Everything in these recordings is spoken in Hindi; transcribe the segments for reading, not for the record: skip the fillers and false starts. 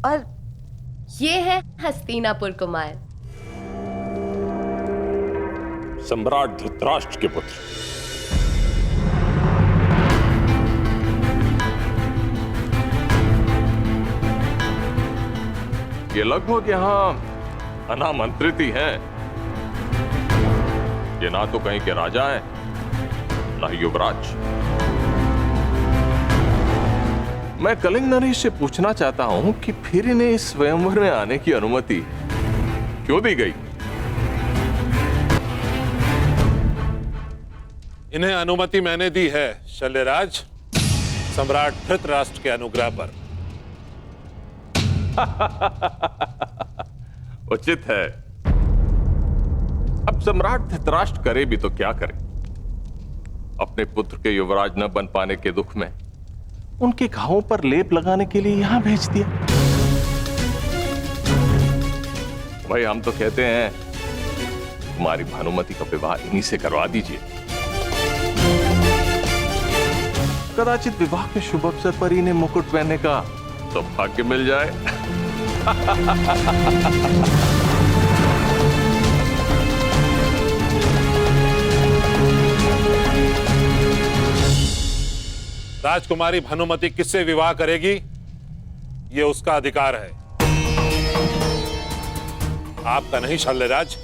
और ये है हस्तिनापुर कुमार, सम्राट धृतराष्ट्र के पुत्र। ये लगभग यहां अनामंत्रित ही हैं। ये ना तो कहीं के राजा हैं, ना ही युवराज। मैं कलिंग नरेश से पूछना चाहता हूं कि फिर इन्हें इस स्वयंवर में आने की अनुमति क्यों दी गई? इन्हें अनुमति मैंने दी है शल्यराज, सम्राट धृतराष्ट्र के अनुग्रह पर। उचित है। अब सम्राट धृतराष्ट्र करे भी तो क्या करे? अपने पुत्र के युवराज न बन पाने के दुख में उनके घावों पर लेप लगाने के लिए यहां भेज दिया। भाई हम तो कहते हैं कुमारी भानुमति का विवाह इन्हीं से करवा दीजिए। कदाचित विवाह के शुभ अवसर पर इन्हें मुकुट पहनने का सौभाग्य मिल जाए। राजकुमारी भानुमति किससे विवाह करेगी, यह उसका अधिकार है, आपका नहीं शल्यराज।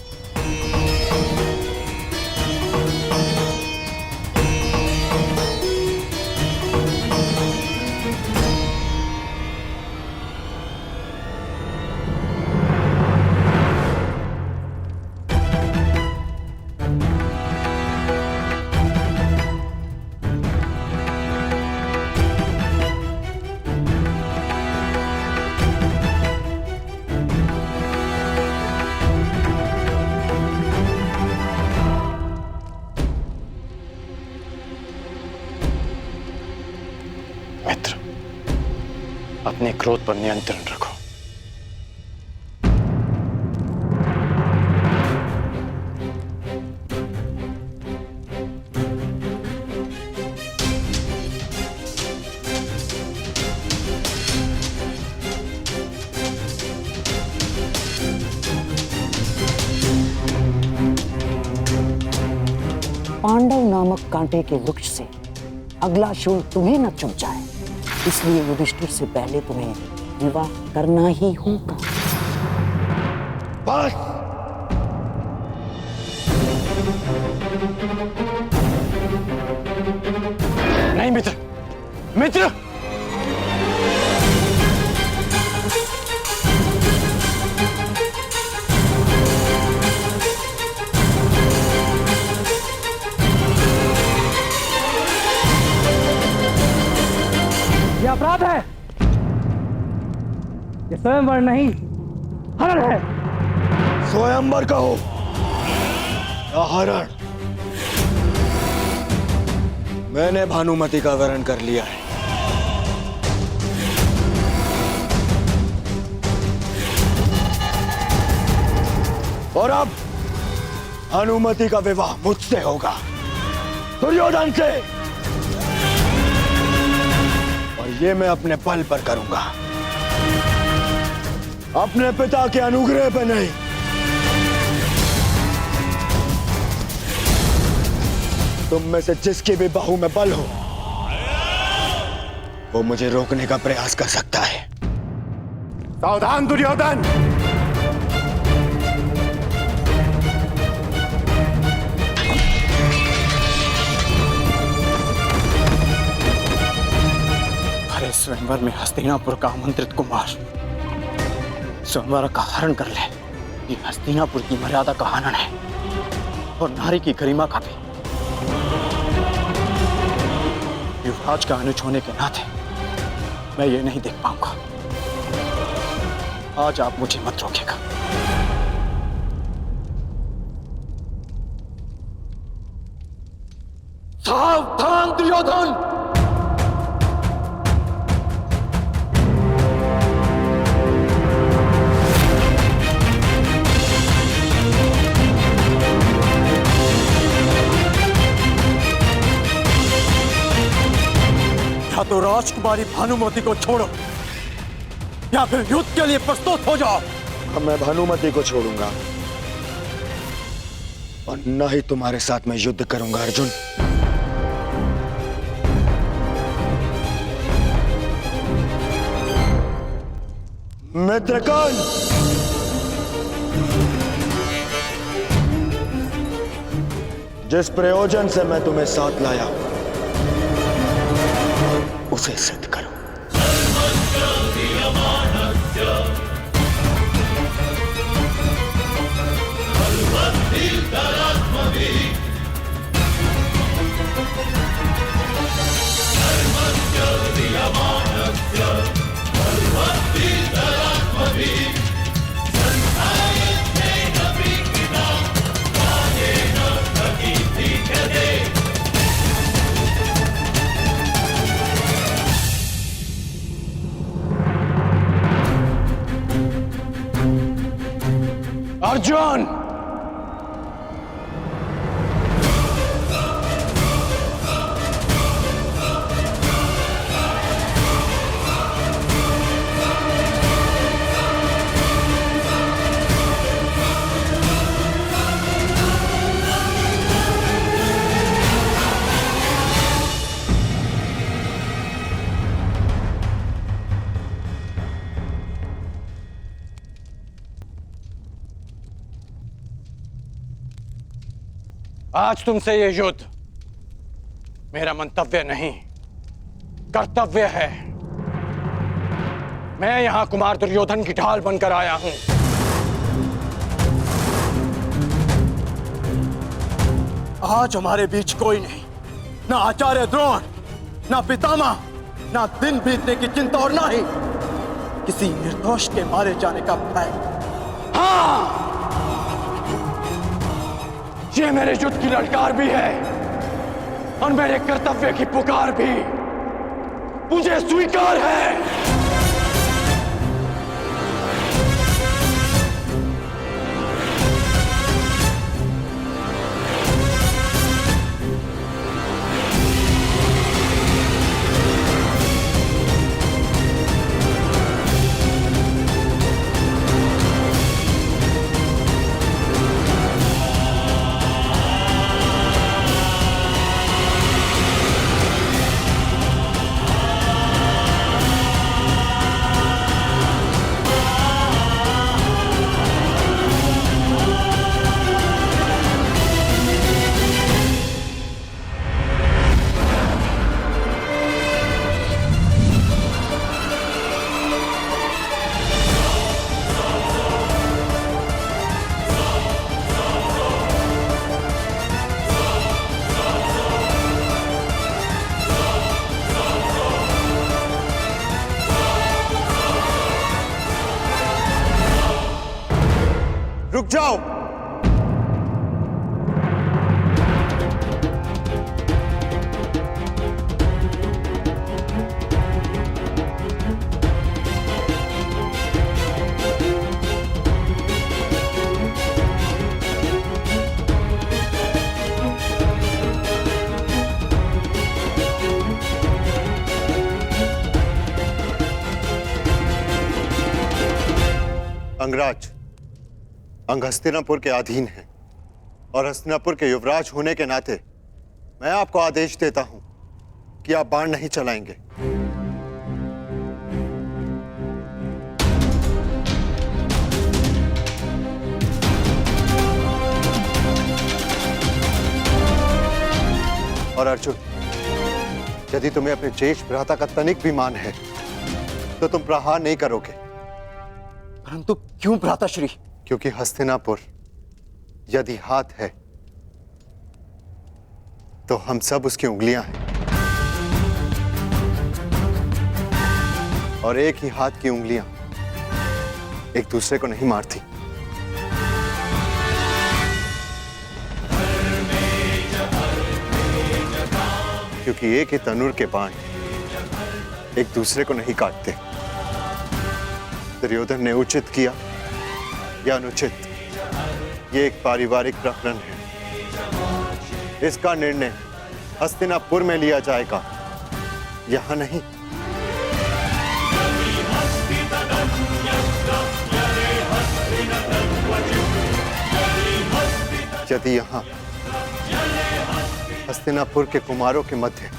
मित्र, अपने क्रोध पर नियंत्रण रखो। पांडव नामक कांटे के वृक्ष से अगला शूल तुम्हें न चुभ जाए, इसलिए युधिष्ठिर से पहले तुम्हें विवाह करना ही होगा। बस। नहीं मित्र, मित्र, ये अपराध है, ये स्वयंवर नहीं हरण है। स्वयंवर कहो या हरण, मैंने भानुमति का वरण कर लिया है। और अब भानुमति का विवाह मुझसे होगा, दुर्योधन से। और ये मैं अपने बल पर करूंगा, अपने पिता के अनुग्रह पर नहीं। तुम में से जिसकी भी बाहु में बल हो, वो मुझे रोकने का प्रयास कर सकता है। सावधान दुर्योधन! अरे स्वयंवर में हस्तिनापुर का आमंत्रित कुमार स्वयंवर का हरण कर ले, ये हस्तिनापुर की मर्यादा का हनन है और नारी की गरिमा का भी। युवराज का अनुज होने के नाते मैं ये नहीं देख पाऊंगा। आज आप मुझे मत रोकेगा। सावधान दुर्योधन! या तो राजकुमारी भानुमति को छोड़ो या फिर युद्ध के लिए प्रस्तुत हो जाओ। अब मैं भानुमति को छोड़ूंगा और न ही तुम्हारे साथ मैं युद्ध करूंगा अर्जुन। मित्रगण, जिस प्रयोजन से मैं तुम्हें साथ लाया उसे सिद्ध करो। अर्जुन, आज तुमसे ये युद्ध मेरा मंतव्य नहीं, कर्तव्य है। मैं यहां कुमार दुर्योधन की ढाल बनकर आया हूं। आज हमारे बीच कोई नहीं, ना आचार्य द्रोण, ना पितामह, ना दिन बीतने की चिंता और ना ही किसी निर्दोष के मारे जाने का भय। हाँ, ये मेरे युद्ध की ललकार भी है और मेरे कर्तव्य की पुकार भी मुझे स्वीकार है। रुक जाओ। अंगराज, अंग हस्तिनापुर के अधीन है और हस्तिनापुर के युवराज होने के नाते मैं आपको आदेश देता हूं कि आप बाण नहीं चलाएंगे। और अर्जुन, यदि तुम्हें अपने ज्येष्ठ भ्राता का तनिक भी मान है तो तुम प्रहार नहीं करोगे। परंतु क्यों भ्राताश्री? क्योंकि हस्तिनापुर यदि हाथ है तो हम सब उसकी उंगलियां हैं और एक ही हाथ की उंगलियां एक दूसरे को नहीं मारती। क्योंकि एक ही तनुर के बाण एक दूसरे को नहीं काटते। दुर्योधन ने उचित किया या अनुचित, ये एक पारिवारिक प्रकरण है। इसका निर्णय हस्तिनापुर में लिया जाएगा, यहां नहीं। यदि यहाँ हस्तिनापुर के कुमारों के मध्य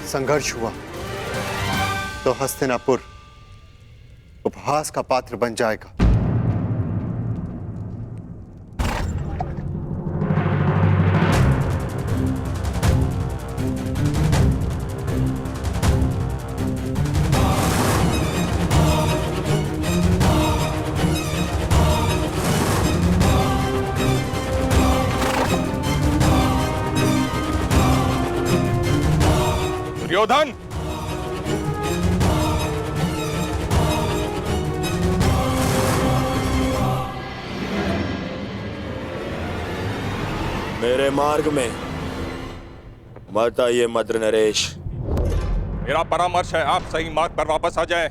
संघर्ष हुआ तो हस्तिनापुर उपहास का पात्र बन जाएगा। दुर्योधन, मेरे मार्ग में मत आइए मद्र नरेश। मेरा परामर्श है आप सही मार्ग पर वापस आ जाएं।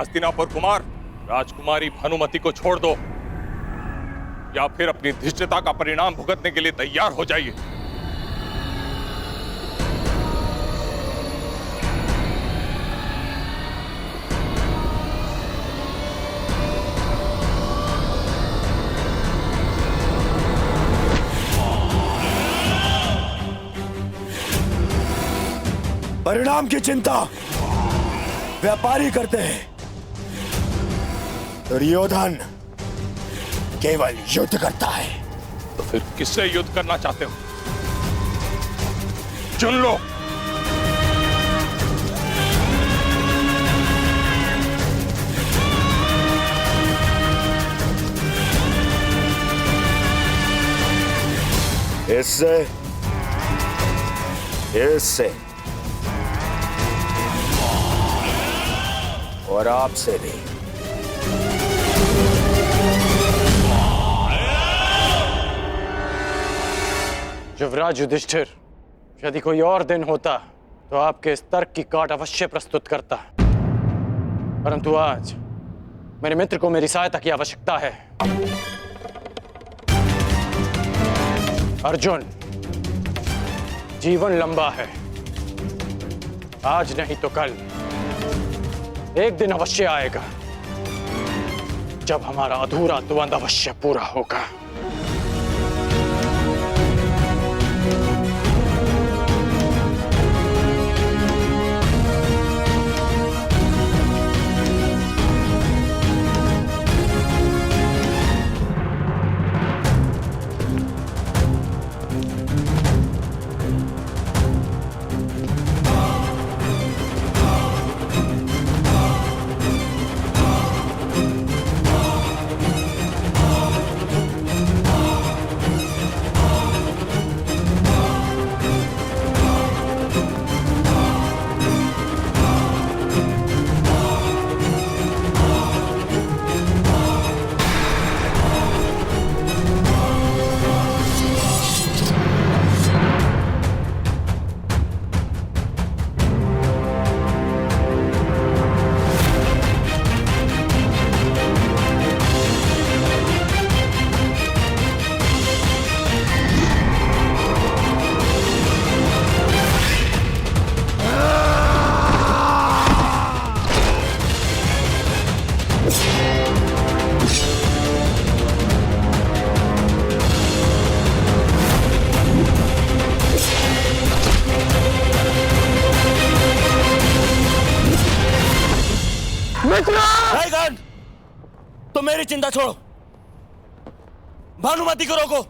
हस्तिनापुर कुमार, राजकुमारी भानुमति को छोड़ दो या फिर अपनी धृष्टता का परिणाम भुगतने के लिए तैयार हो जाइए। परिणाम की चिंता व्यापारी करते हैं, दुर्योधन केवल युद्ध करता है। तो फिर किससे युद्ध करना चाहते हो? चुन लो। इससे इससे और आपसे भी। युवराज युधिष्ठिर, यदि कोई और दिन होता तो आपके इस तर्क की काट अवश्य प्रस्तुत करता, परंतु आज मेरे मित्र को मेरी सहायता की आवश्यकता है। अर्जुन, जीवन लंबा है, आज नहीं तो कल एक दिन अवश्य आएगा जब हमारा अधूरा द्वंद्व अवश्य पूरा होगा। भाईगण, तो मेरी चिंता छोड़ो, भानुमति को रोको।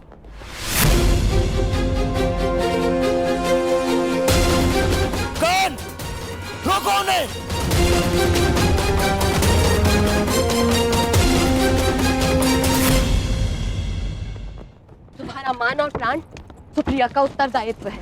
कौन? रोको उन्हें। तुम्हारा मान और प्राण सुप्रिया का उत्तरदायित्व है।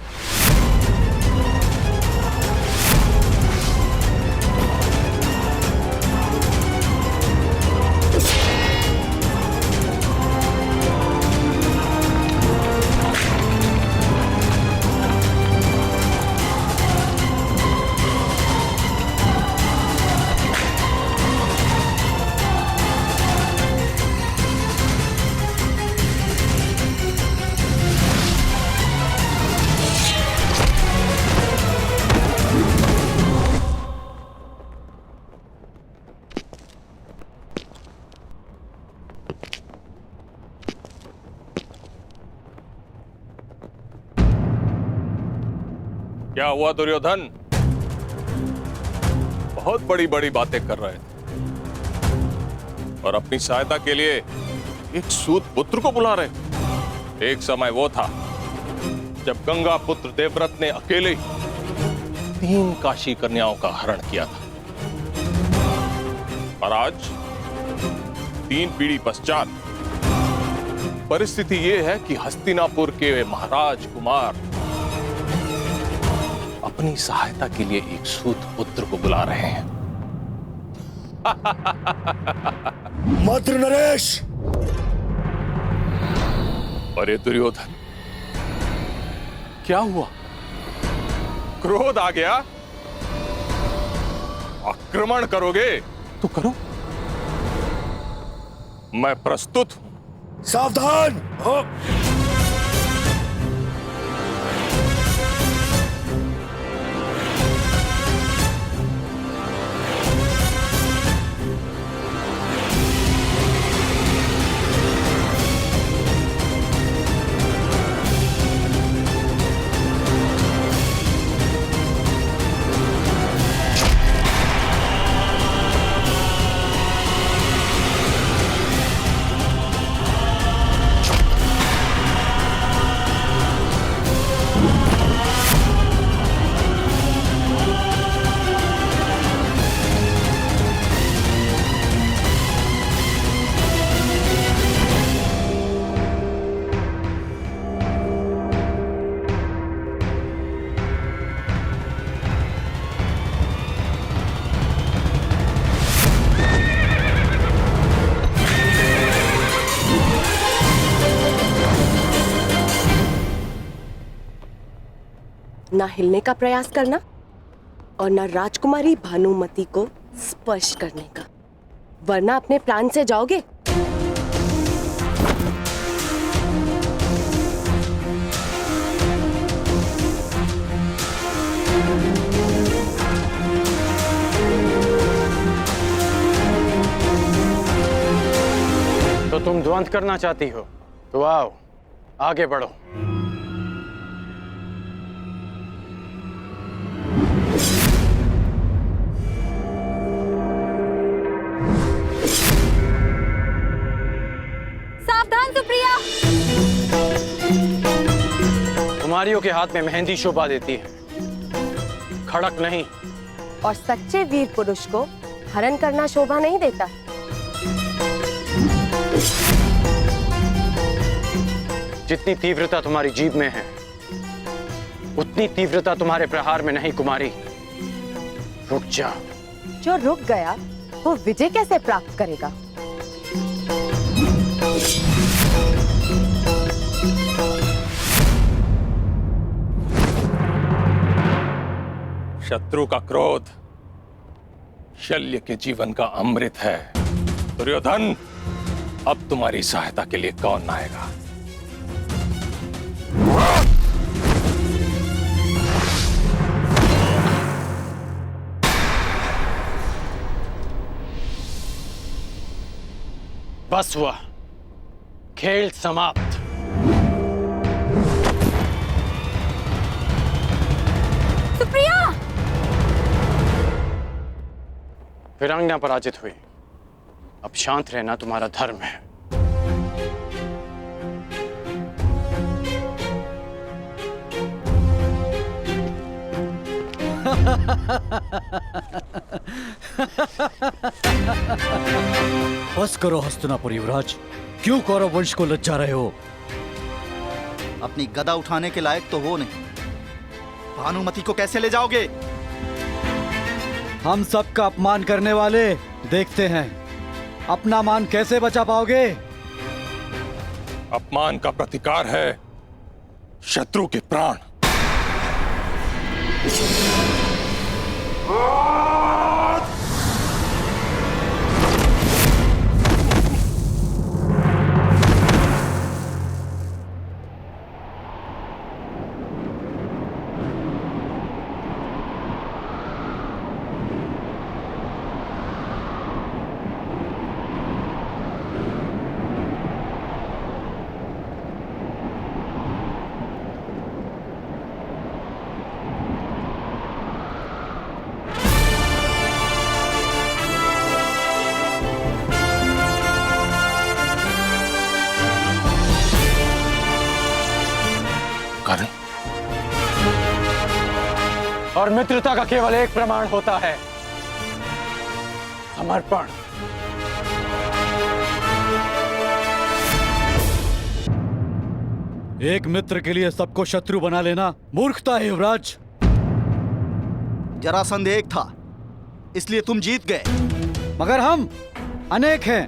क्या हुआ दुर्योधन? बहुत बड़ी बड़ी बातें कर रहे थे और अपनी सहायता के लिए एक सूत पुत्र को बुला रहे। एक समय वो था जब गंगा पुत्र देवव्रत ने अकेले 3 काशी कन्याओं का हरण किया था, और आज 3 पीढ़ी पश्चात परिस्थिति ये है कि हस्तिनापुर के महाराज कुमार अपनी सहायता के लिए एक सूत पुत्र को बुला रहे हैं। मद्र नरेश! अरे दुर्योधन, क्या हुआ? क्रोध आ गया? आक्रमण करोगे तो करो, मैं प्रस्तुत हूं। सावधान! ना हिलने का प्रयास करना और ना राजकुमारी भानुमति को स्पर्श करने का, वरना अपने प्राण से जाओगे। तो तुम द्वंद करना चाहती हो तो आओ, आगे बढ़ो। सावधान सुप्रिया! कुमारियों के हाथ में मेहंदी शोभा देती है, खड़क नहीं। और सच्चे वीर पुरुष को हरण करना शोभा नहीं देता। जितनी तीव्रता तुम्हारी जीभ में है, उतनी तीव्रता तुम्हारे प्रहार में नहीं कुमारी। रुक जा। जो रुक गया वो विजय कैसे प्राप्त करेगा? शत्रु का क्रोध शल्य के जीवन का अमृत है। दुर्योधन, अब तुम्हारी सहायता के लिए कौन आएगा? बस हुआ, खेल समाप्त। सुप्रिया! वीरांगना पराजित हुई, अब शांत रहना तुम्हारा धर्म है। बस करो हस्तिनापुर युवराज, क्यों कौरव वंश को लज्जा रहे हो? अपनी गदा उठाने के लायक तो हो नहीं, भानुमति को कैसे ले जाओगे? हम सबका अपमान करने वाले, देखते हैं अपना मान कैसे बचा पाओगे। अपमान का प्रतिकार है शत्रु के प्राण। और मित्रता का केवल एक प्रमाण होता है, समर्पण। एक मित्र के लिए सबको शत्रु बना लेना मूर्खता है युवराज। जरासंध एक था, इसलिए तुम जीत गए। मगर हम अनेक हैं,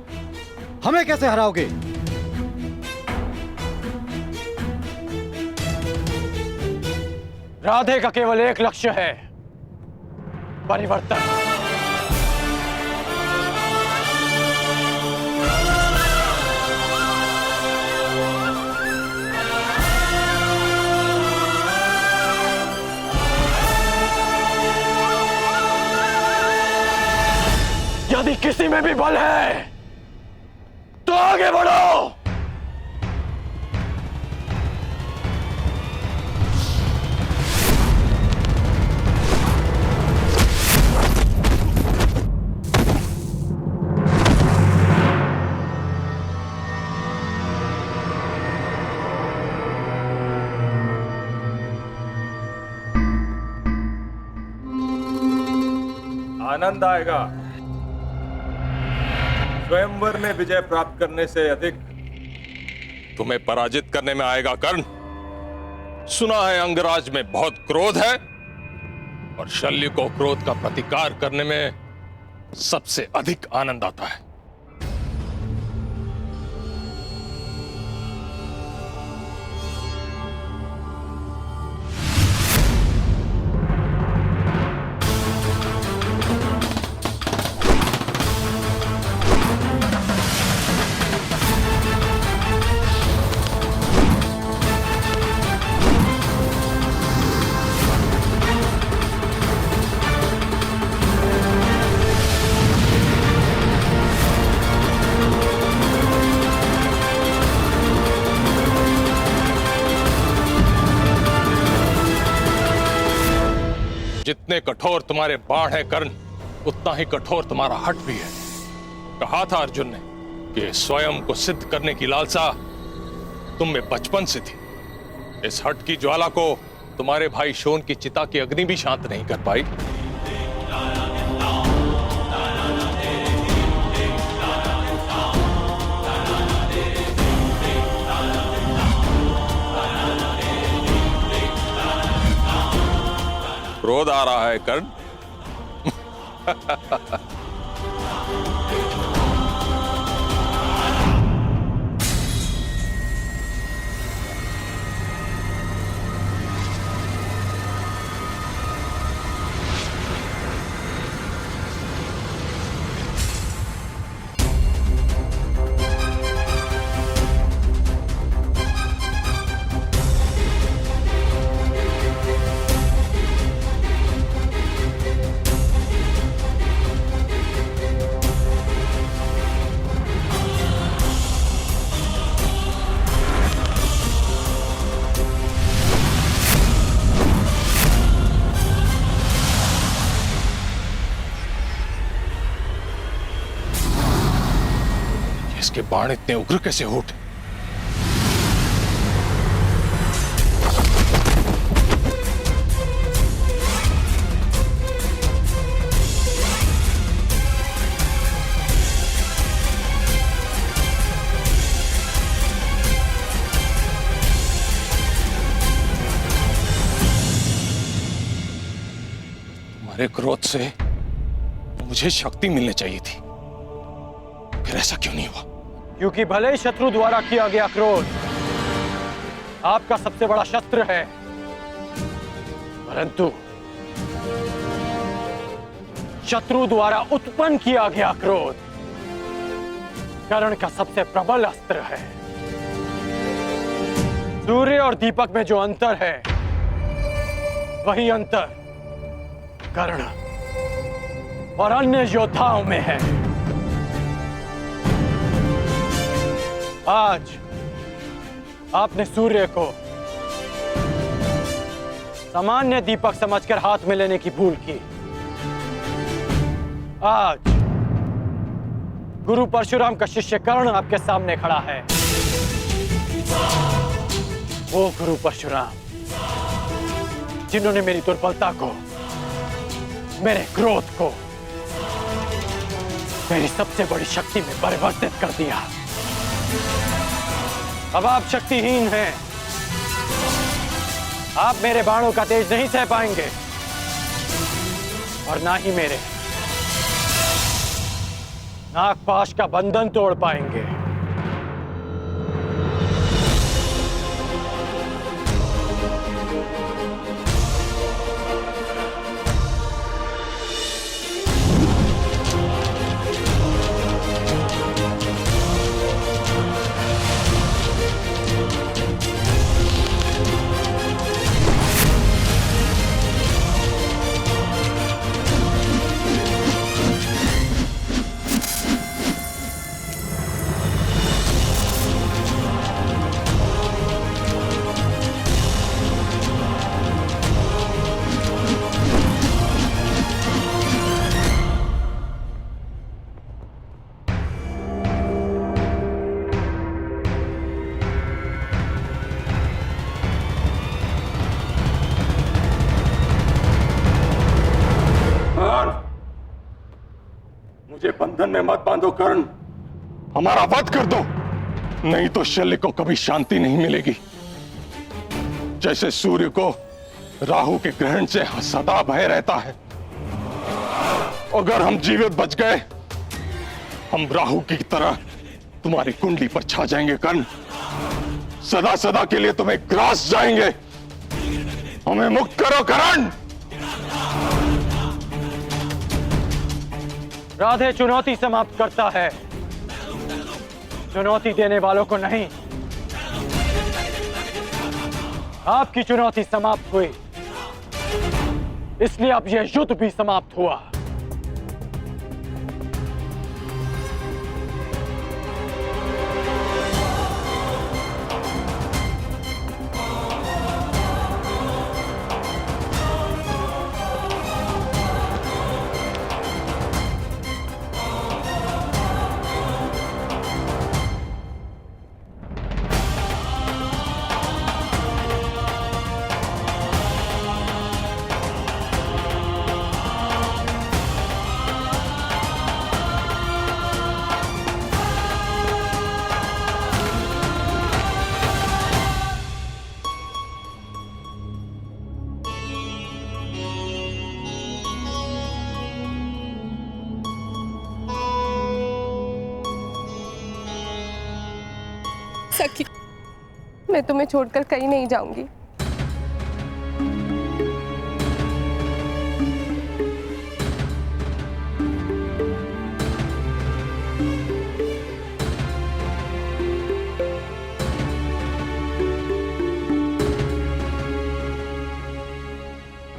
हमें कैसे हराओगे? राधे का केवल एक लक्ष्य है, परिवर्तन। यदि किसी में भी बल है तो आगे बढ़ो। आनंद आएगा। स्वयंवर में विजय प्राप्त करने से अधिक तुम्हें पराजित करने में आएगा कर्ण। सुना है अंगराज में बहुत क्रोध है और शल्य को क्रोध का प्रतिकार करने में सबसे अधिक आनंद आता है। जितने कठोर तुम्हारे बाण है कर्ण, उतना ही कठोर तुम्हारा हठ भी है। कहा था अर्जुन ने कि स्वयं को सिद्ध करने की लालसा तुम में बचपन से थी। इस हठ की ज्वाला को तुम्हारे भाई शोन की चिता की अग्नि भी शांत नहीं कर पाई। क्रोध आ रहा है कर्ण। इसके बाण इतने उग्र कैसे हो उठे? तुम्हारे क्रोध से मुझे शक्ति मिलनी चाहिए थी, फिर ऐसा क्यों नहीं हुआ? क्योंकि भले ही शत्रु द्वारा किया गया क्रोध आपका सबसे बड़ा शस्त्र है, परंतु शत्रु द्वारा उत्पन्न किया गया क्रोध कर्ण का सबसे प्रबल अस्त्र है। सूर्य और दीपक में जो अंतर है, वही अंतर कर्ण और अन्य योद्धाओं में है। आज आपने सूर्य को सामान्य दीपक समझकर हाथ में लेने की भूल की। आज गुरु परशुराम का शिष्य कर्ण आपके सामने खड़ा है। वो गुरु परशुराम जिन्होंने मेरी दुर्बलता को मेरे क्रोध को मेरी सबसे बड़ी शक्ति में परिवर्तित कर दिया। अब आप शक्तिहीन हैं। आप मेरे बाणों का तेज नहीं सह पाएंगे और ना ही मेरे नागपाश का बंधन तोड़ पाएंगे। मुझे बंधन में मत बांधो कर्ण, हमारा वध कर दो, नहीं तो शल्य को कभी शांति नहीं मिलेगी। जैसे सूर्य को राहु के ग्रहण से सदा भय रहता है, अगर हम जीवित बच गए हम राहु की तरह तुम्हारी कुंडली पर छा जाएंगे कर्ण, सदा सदा के लिए तुम्हें ग्रास जाएंगे। हमें मुक्त करो कर्ण। राधे चुनौती समाप्त करता है, चुनौती देने वालों को नहीं। आपकी चुनौती समाप्त हुई, इसलिए अब यह युद्ध भी समाप्त हुआ। सखी, मैं तुम्हें छोड़कर कहीं नहीं जाऊंगी।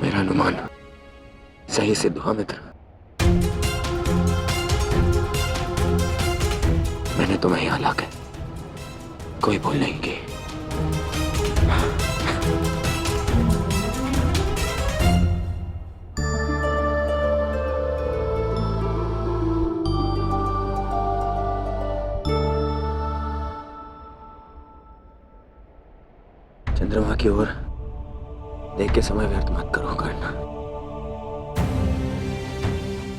मेरा अनुमान सही सिद्ध हुआ मित्र। मैंने तुम्हें यहां लाकर कोई भूल नहीं की। चंद्रमा की ओर देख के समय व्यर्थ मत करो करना।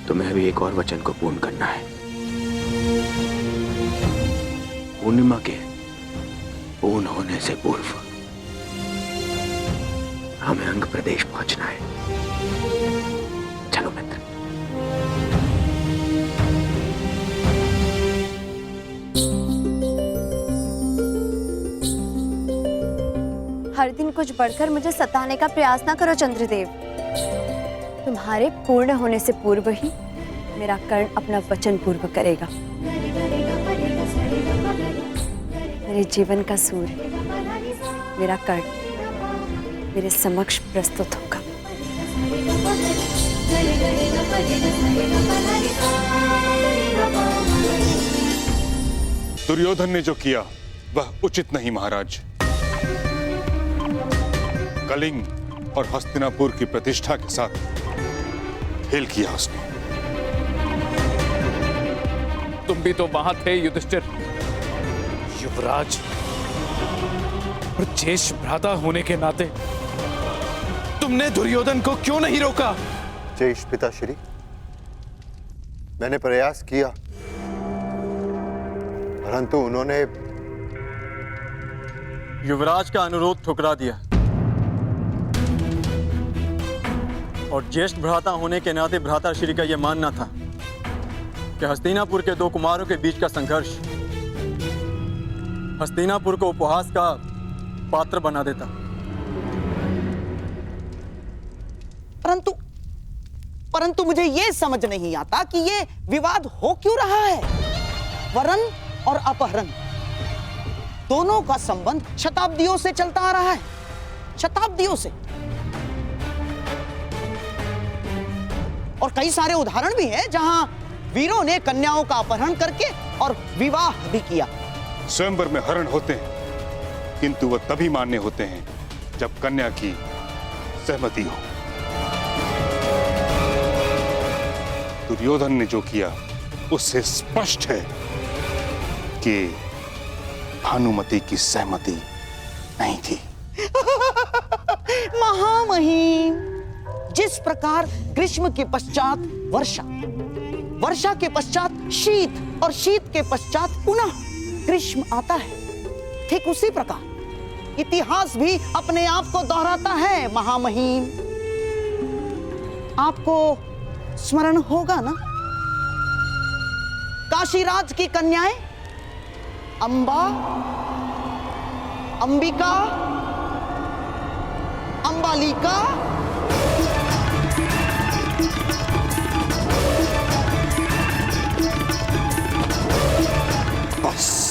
तुम्हें अभी एक और वचन को पूर्ण करना है। पूर्णिमा के पूर्ण होने से पूर्व हमें अंग प्रदेश पहुंचना है। चलो मित्र। हर दिन कुछ बढ़कर मुझे सताने का प्रयास ना करो चंद्रदेव। तुम्हारे पूर्ण होने से पूर्व ही मेरा कर्ण अपना वचन पूर्ण करेगा। मेरे जीवन का सूर्य मेरा कर्ण मेरे समक्ष प्रस्तुत होगा। दुर्योधन ने जो किया वह उचित नहीं महाराज। कलिंग और हस्तिनापुर की प्रतिष्ठा के साथ खेल किया उसने। तुम भी तो वहां थे युधिष्ठिर। युवराज और ज्येष्ठ भ्राता होने के नाते तुमने दुर्योधन को क्यों नहीं रोका? जयेश पिताश्री, मैंने प्रयास किया, परंतु उन्होंने युवराज का अनुरोध ठुकरा दिया और ज्येष्ठ भ्राता होने के नाते भ्राताश्री का यह मानना था कि हस्तिनापुर के दो कुमारों के बीच का संघर्ष हस्तिनापुर को उपहास का पात्र बना देता। परंतु मुझे ये समझ नहीं आता कि ये विवाद हो क्यों रहा है। वरण और अपहरण दोनों का संबंध शताब्दियों से चलता आ रहा है, शताब्दियों से। और कई सारे उदाहरण भी हैं जहां वीरों ने कन्याओं का अपहरण करके और विवाह भी किया। स्वयंवर में हरण होते हैं, किंतु वह तभी मान्य होते हैं जब कन्या की सहमति हो। दुर्योधन ने जो किया उससे स्पष्ट है कि भानुमति की सहमति नहीं थी। महामहिम, जिस प्रकार ग्रीष्म के पश्चात वर्षा, वर्षा के पश्चात शीत और शीत के पश्चात पुनः ग्रीष्म आता है, ठीक उसी प्रकार इतिहास भी अपने आप को दोहराता है। महामहिम, आपको स्मरण होगा ना, काशीराज की कन्याएं अंबा, अंबिका, अंबालिका, बस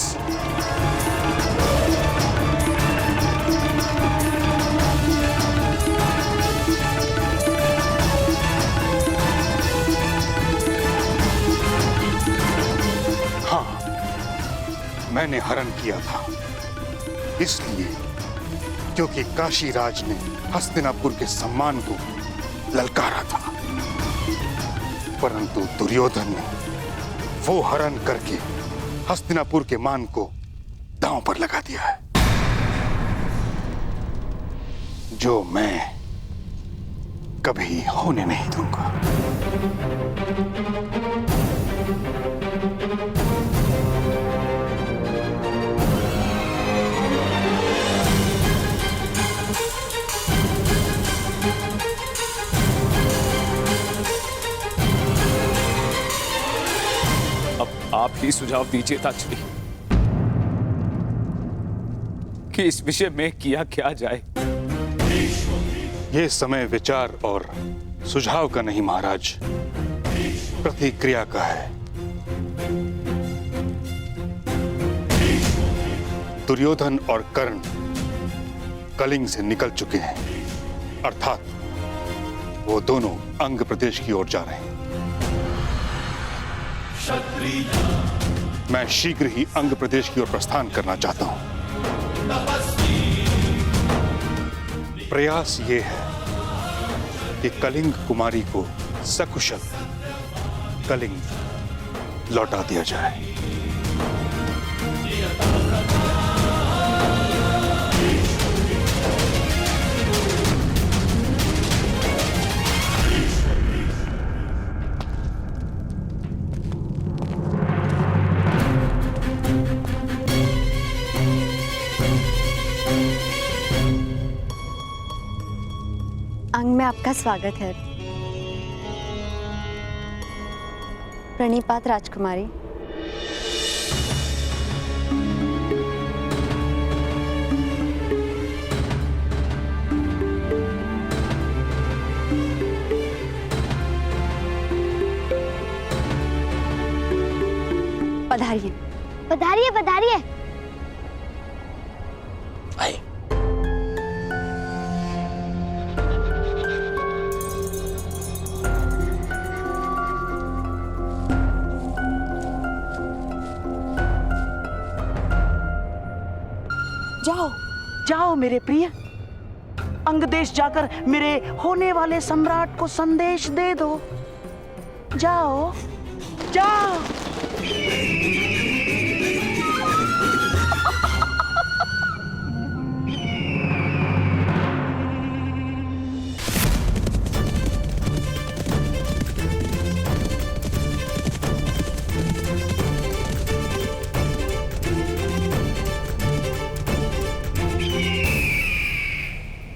मैंने हरण किया था, इसलिए क्योंकि काशीराज ने हस्तिनापुर के सम्मान को ललकारा था, परंतु दुर्योधन ने वो हरण करके हस्तिनापुर के मान को दांव पर लगा दिया है, जो मैं कभी होने नहीं दूंगा। आप ही सुझाव दीजिए ताचरी कि इस विषय में किया क्या जाए। यह समय विचार और सुझाव का नहीं महाराज, प्रतिक्रिया का है। दुर्योधन और कर्ण कलिंग से निकल चुके हैं, अर्थात वो दोनों अंग प्रदेश की ओर जा रहे हैं। मैं शीघ्र ही अंग प्रदेश की ओर प्रस्थान करना चाहता हूं। प्रयास ये है कि कलिंग कुमारी को सकुशल कलिंग लौटा दिया जाए। अंग में आपका स्वागत है। प्रणिपात राजकुमारी। पधारिए पधारिए पधारिए। आइए। जाओ जाओ मेरे प्रिय, अंग देश जाकर मेरे होने वाले सम्राट को संदेश दे दो। जाओ जाओ।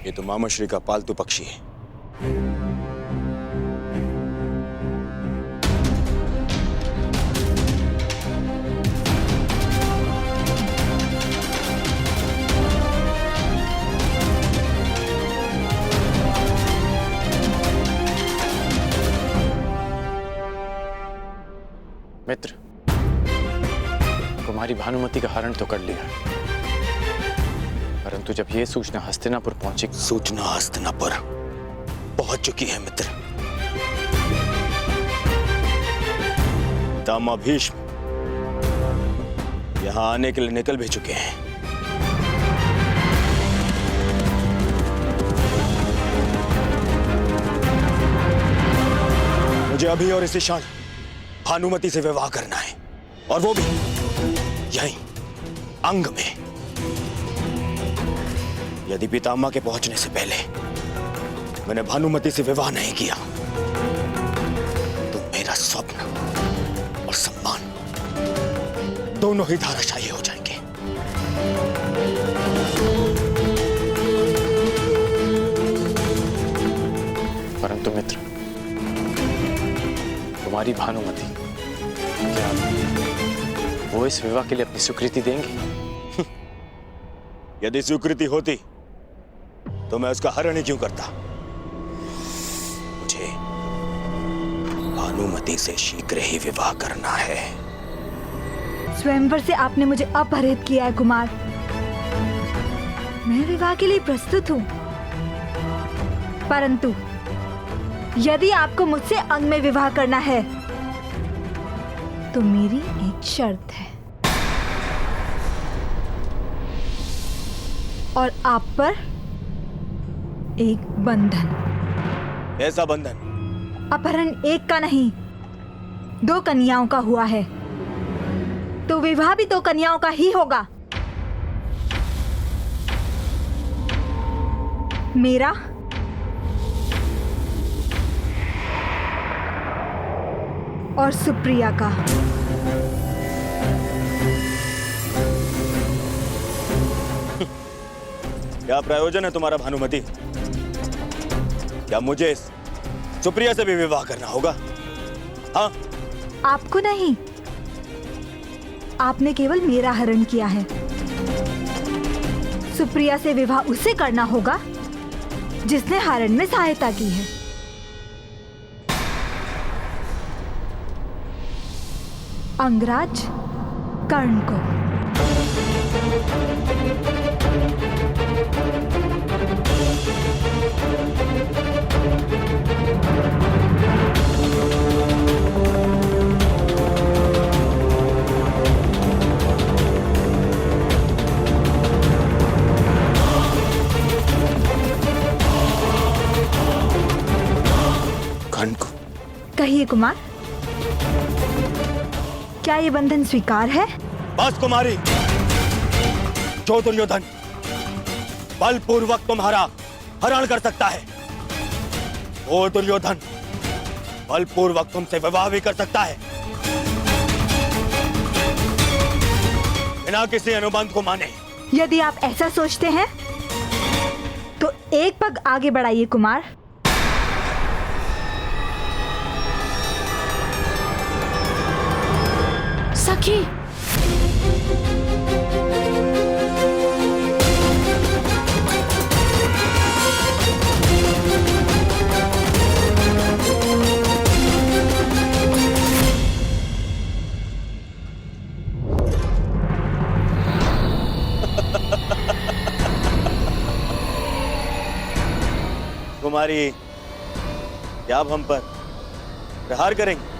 ये तो मामाश्री का पालतू पक्षी है। मित्र, कुमारी भानुमति का हरण तो कर लिया, परंतु जब ये सूचना हस्तिनापुर पहुंची। सूचना हस्तिनापुर पहुंच चुकी है मित्र। पितामह भीष्म यहां आने के लिए निकल भी चुके हैं। मुझे अभी और इसी क्षण भानुमति से विवाह करना है, और वो भी यहीं अंग में। यदि पितामह के पहुंचने से पहले मैंने भानुमति से विवाह नहीं किया तो मेरा स्वप्न और सम्मान दोनों ही धाराशायी हो जाएंगे। परंतु मित्र, कुमारी भानुमति, क्या वो इस विवाह के लिए अपनी स्वीकृति देंगे? यदि स्वीकृति होती तो मैं उसका हरण ही क्यों करता। मुझे भानुमति से शीघ्र ही विवाह करना है। स्वयंवर से आपने मुझे अपहरित किया है कुमार। मैं विवाह के लिए प्रस्तुत हूँ, परंतु यदि आपको मुझसे अंग में विवाह करना है तो मेरी एक शर्त है, और आप पर एक बंधन। ऐसा बंधन? अपहरण एक का नहीं, 2 कन्याओं का हुआ है, तो विवाह भी 2 कन्याओं का ही होगा। मेरा और सुप्रिया का। क्या प्रयोजन है तुम्हारा भानुमति? क्या मुझे सुप्रिया से भी विवाह करना होगा? हाँ? आपको नहीं, आपने केवल मेरा हरण किया है। सुप्रिया से विवाह उसे करना होगा जिसने हरण में सहायता की है। अंगराज कर्ण को। कर्ण को। कहिए कुमार, क्या ये बंधन स्वीकार है? बस कुमारी, जो दुर्योधन बलपूर्वक तुम्हारा हरण कर सकता है, वो दुर्योधन बलपूर्वक तुमसे विवाह भी कर सकता है, बिना किसी अनुबंध को माने। यदि आप ऐसा सोचते हैं तो एक पग आगे बढ़ाइए कुमार। सखी, कुमारी, क्या आप हम पर प्रहार करेंगे?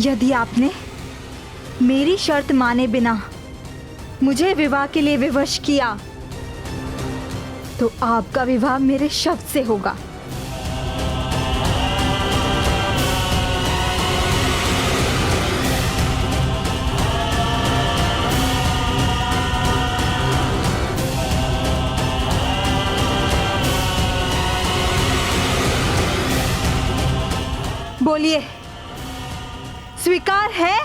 यदि आपने मेरी शर्त माने बिना मुझे विवाह के लिए विवश किया तो आपका विवाह मेरे शब्द से होगा। स्वीकार है?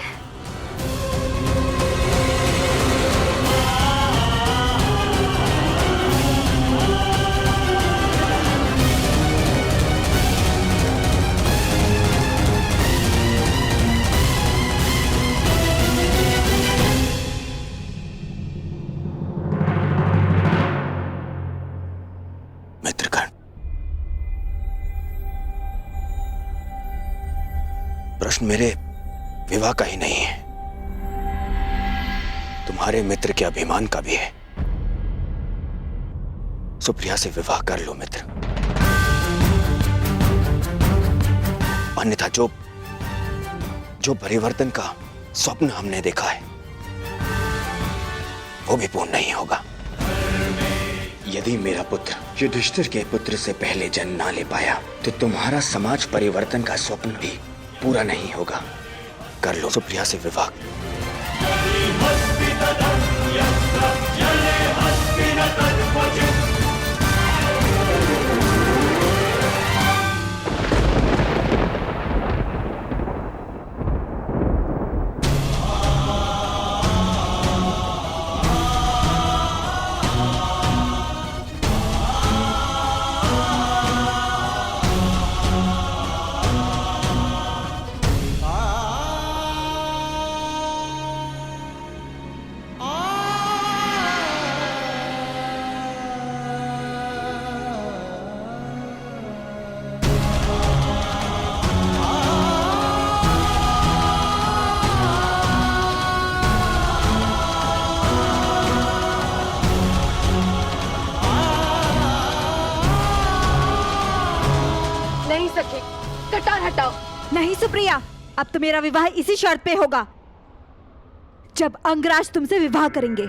मित्रगण, प्रश्न मेरे विवाह का ही नहीं है, तुम्हारे मित्र के अभिमान का भी है। सुप्रिया से विवाह कर लो मित्र, अन्यथा जो परिवर्तन का स्वप्न हमने देखा है वो भी पूर्ण नहीं होगा। यदि मेरा पुत्र युधिष्ठिर के पुत्र से पहले जन्म ना ले पाया तो तुम्हारा समाज परिवर्तन का स्वप्न भी पूरा नहीं होगा। कर लो सुप्रिया से विवाह। नहीं सके, कटार हटाओ। नहीं सुप्रिया, अब तो मेरा विवाह इसी शर्त पे होगा, जब अंगराज तुमसे विवाह करेंगे।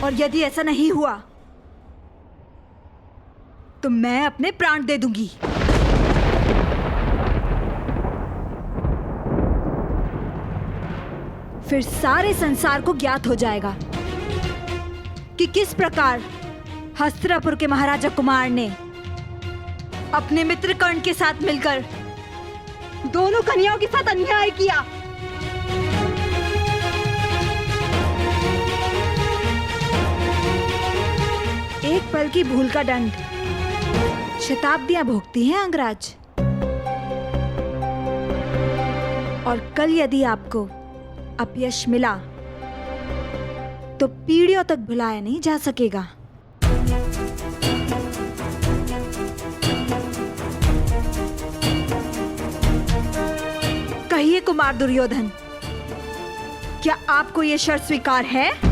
और यदि ऐसा नहीं हुआ तो मैं अपने प्राण दे दूंगी। फिर सारे संसार को ज्ञात हो जाएगा कि किस प्रकार हस्तिनापुर के महाराजा कुमार ने अपने मित्र कर्ण के साथ मिलकर दोनों कन्याओं के साथ अन्याय किया। एक पल की भूल का दंड शताब्दियां भोगती हैं अंगराज। और कल यदि आपको अपयश मिला तो पीढ़ियों तक भुलाया नहीं जा सकेगा। कहिए कुमार दुर्योधन, क्या आपको यह शर्त स्वीकार है?